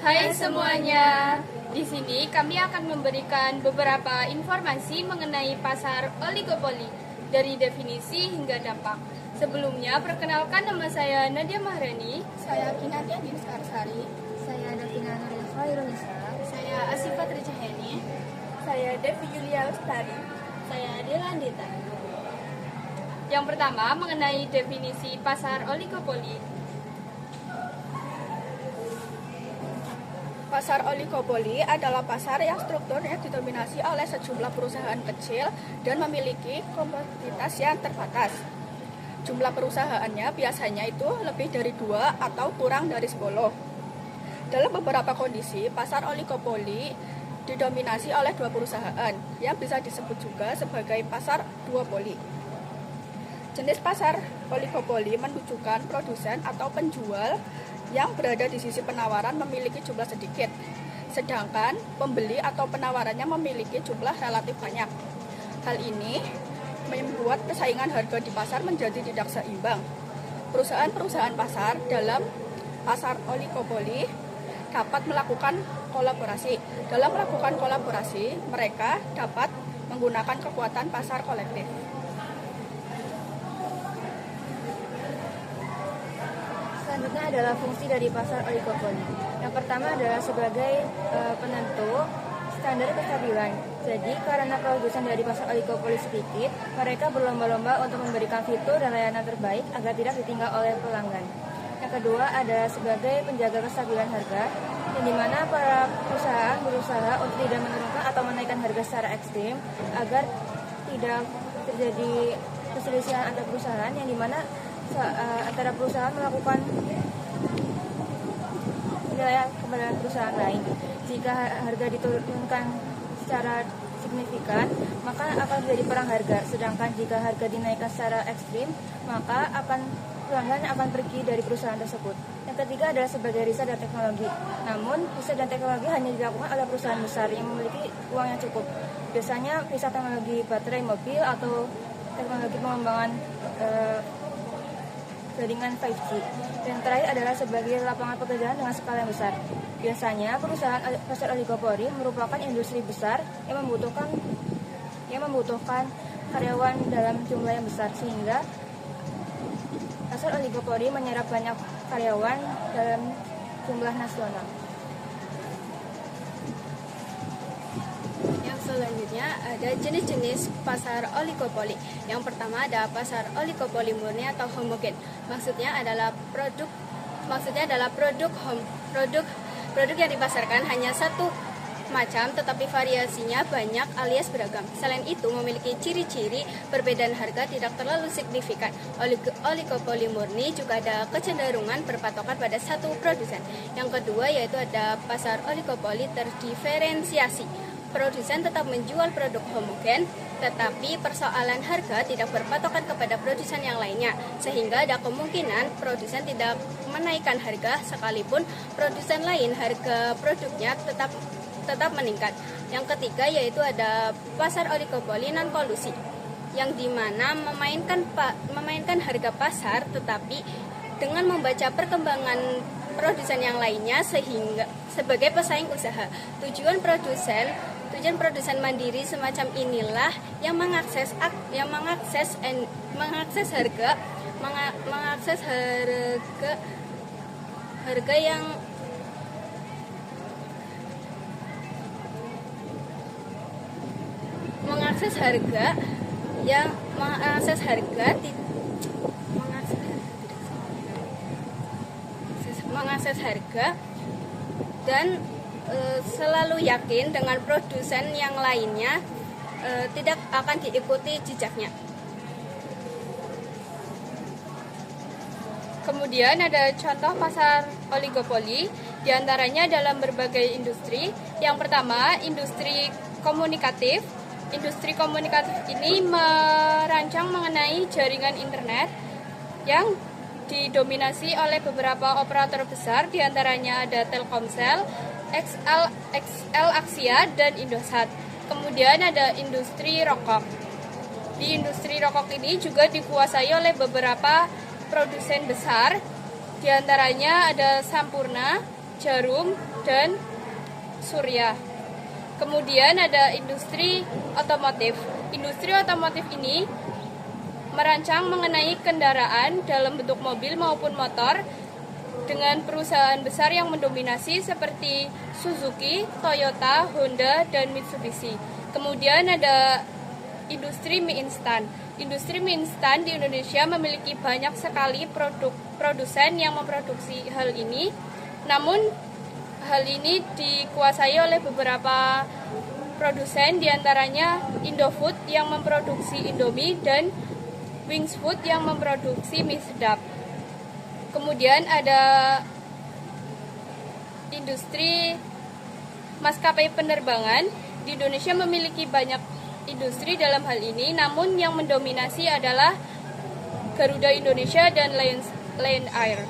Hai semuanya, di sini kami akan memberikan beberapa informasi mengenai pasar oligopoli dari definisi hingga dampak. Sebelumnya, perkenalkan nama saya Nadia Mahrani. Saya Kinantia Dinskarsari. Saya Davina Nuril Khairunisa. Saya Asifat Rijaheni. Saya Devi Julia Lestari. Saya Adela Andita. Yang pertama, mengenai definisi pasar oligopoli. Pasar oligopoli adalah pasar yang strukturnya didominasi oleh sejumlah perusahaan kecil dan memiliki komoditas yang terbatas. Jumlah perusahaannya biasanya itu lebih dari 2 atau kurang dari 10. Dalam beberapa kondisi, pasar oligopoli didominasi oleh 2 perusahaan yang bisa disebut juga sebagai pasar duopoli. Jenis pasar oligopoli menunjukkan produsen atau penjual yang berada di sisi penawaran memiliki jumlah sedikit, sedangkan pembeli atau penawarannya memiliki jumlah relatif banyak. Hal ini membuat persaingan harga di pasar menjadi tidak seimbang. Perusahaan-perusahaan pasar dalam pasar oligopoli dapat melakukan kolaborasi. Dalam melakukan kolaborasi, mereka dapat menggunakan kekuatan pasar kolektif. Selanjutnya adalah fungsi dari pasar oligopoli. Yang pertama adalah sebagai penentu standar kestabilan. Jadi karena produsen dari pasar oligopoli sedikit, mereka berlomba-lomba untuk memberikan fitur dan layanan terbaik agar tidak ditinggal oleh pelanggan. Yang kedua adalah sebagai penjaga kestabilan harga, yang dimana para perusahaan berusaha untuk tidak menurunkan atau menaikkan harga secara ekstrim agar tidak terjadi perselisihan antar perusahaan, yang dimana antara perusahaan melakukan penilaian kepada perusahaan lain. Jika harga diturunkan secara signifikan, maka akan terjadi perang harga. Sedangkan jika harga dinaikkan secara ekstrim, maka pelanggan akan pergi dari perusahaan tersebut. Yang ketiga adalah sebagai riset dan teknologi. Namun, riset dan teknologi hanya dilakukan oleh perusahaan besar yang memiliki uang yang cukup. Biasanya riset teknologi baterai mobil atau teknologi pengembangan jaringan 5G. Dan terakhir adalah sebagai lapangan pekerjaan dengan skala yang besar. Biasanya perusahaan pasar oligopoli merupakan industri besar yang membutuhkan karyawan dalam jumlah yang besar, sehingga pasar oligopoli menyerap banyak karyawan dalam jumlah nasional. Selanjutnya ada jenis-jenis pasar oligopoli. Yang pertama ada pasar oligopoli murni atau homogen. Maksudnya adalah produk yang dipasarkan hanya satu macam tetapi variasinya banyak alias beragam. Selain itu memiliki ciri-ciri perbedaan harga tidak terlalu signifikan. Oligopoli murni juga ada kecenderungan berpatokan pada satu produsen. Yang kedua yaitu ada pasar oligopoli terdiferensiasi. Produsen tetap menjual produk homogen, tetapi persoalan harga tidak berpatokan kepada produsen yang lainnya, sehingga ada kemungkinan produsen tidak menaikkan harga sekalipun produsen lain harga produknya tetap meningkat. Yang ketiga yaitu ada pasar oligopoli non kolusi, yang dimana memainkan harga pasar, tetapi dengan membaca perkembangan produsen yang lainnya sehingga sebagai pesaing usaha. Tujuan produsen mandiri semacam inilah yang mengakses harga yang mengakses harga dan selalu yakin dengan produsen yang lainnya tidak akan diikuti jejaknya. Kemudian ada contoh pasar oligopoli, diantaranya dalam berbagai industri. Yang pertama, industri komunikatif. Industri komunikatif ini merancang mengenai jaringan internet yang didominasi oleh beberapa operator besar, diantaranya ada Telkomsel, XL Axiata, dan Indosat. Kemudian ada industri rokok. Di industri rokok ini juga dikuasai oleh beberapa produsen besar, diantaranya ada Sampurna, jarum, dan surya. Kemudian ada industri otomotif. Industri otomotif ini merancang mengenai kendaraan dalam bentuk mobil maupun motor dengan perusahaan besar yang mendominasi seperti Suzuki, Toyota, Honda, dan Mitsubishi. Kemudian ada industri mie instan. Industri mie instan di Indonesia memiliki banyak sekali produsen yang memproduksi hal ini. Namun hal ini dikuasai oleh beberapa produsen, diantaranya Indofood yang memproduksi Indomie dan Wings Food yang memproduksi mie sedap. Kemudian ada industri maskapai penerbangan. Di Indonesia memiliki banyak industri dalam hal ini, namun yang mendominasi adalah Garuda Indonesia dan Lion Air.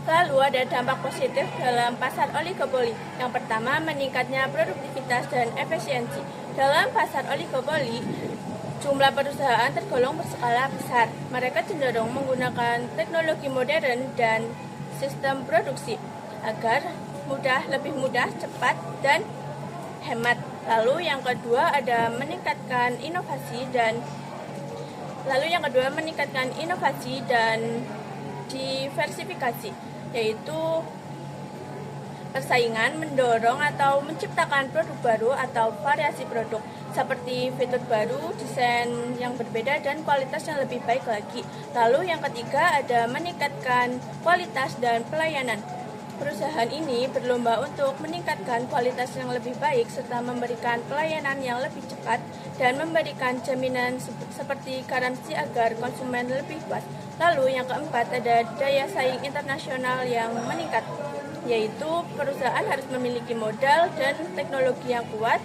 Lalu ada dampak positif dalam pasar oligopoli. Yang pertama, meningkatnya produktivitas dan efisiensi. Dalam pasar oligopoli, jumlah perusahaan tergolong berskala besar. Mereka cenderung menggunakan teknologi modern dan sistem produksi agar lebih mudah, cepat, dan hemat. Lalu yang kedua ada meningkatkan inovasi dan diversifikasi, yaitu persaingan mendorong atau menciptakan produk baru atau variasi produk seperti fitur baru, desain yang berbeda, dan kualitas yang lebih baik lagi. Lalu yang ketiga ada meningkatkan kualitas dan pelayanan. Perusahaan ini berlomba untuk meningkatkan kualitas yang lebih baik serta memberikan pelayanan yang lebih cepat dan memberikan jaminan seperti garansi agar konsumen lebih puas. Lalu yang keempat ada daya saing internasional yang meningkat, yaitu perusahaan harus memiliki modal dan teknologi yang kuat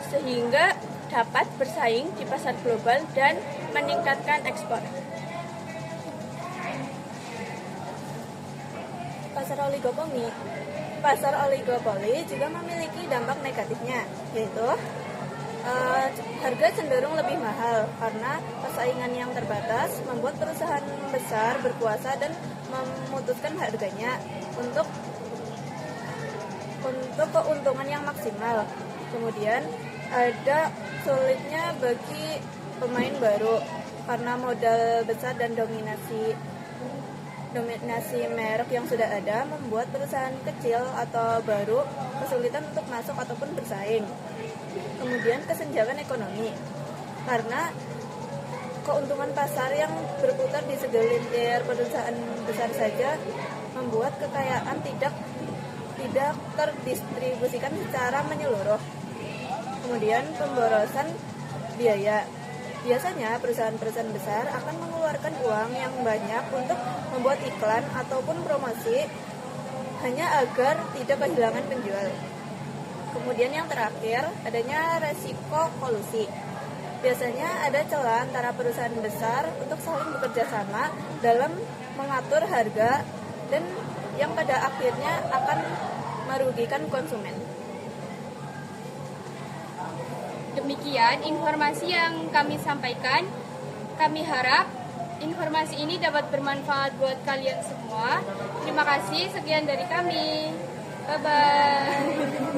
sehingga dapat bersaing di pasar global dan meningkatkan ekspor. Pasar oligopoli juga memiliki dampak negatifnya, yaitu harga cenderung lebih mahal karena persaingan yang terbatas membuat perusahaan besar berkuasa dan memutuskan harganya untuk keuntungan yang maksimal. Kemudian ada sulitnya bagi pemain baru karena modal besar dan dominasi merek yang sudah ada membuat perusahaan kecil atau baru kesulitan untuk masuk ataupun bersaing. Kemudian kesenjangan ekonomi karena keuntungan pasar yang berputar di segelintir perusahaan besar saja membuat kekayaan tidak terdistribusikan secara menyeluruh. Kemudian pemborosan biaya. Biasanya perusahaan-perusahaan besar akan mengeluarkan uang yang banyak untuk membuat iklan ataupun promosi hanya agar tidak kehilangan penjual. Kemudian yang terakhir, adanya resiko kolusi. Biasanya ada celah antara perusahaan besar untuk saling bekerja sama dalam mengatur harga dan yang pada akhirnya akan merugikan konsumen. Demikian informasi yang kami sampaikan. Kami harap informasi ini dapat bermanfaat buat kalian semua. Terima kasih, sekian dari kami. Bye-bye.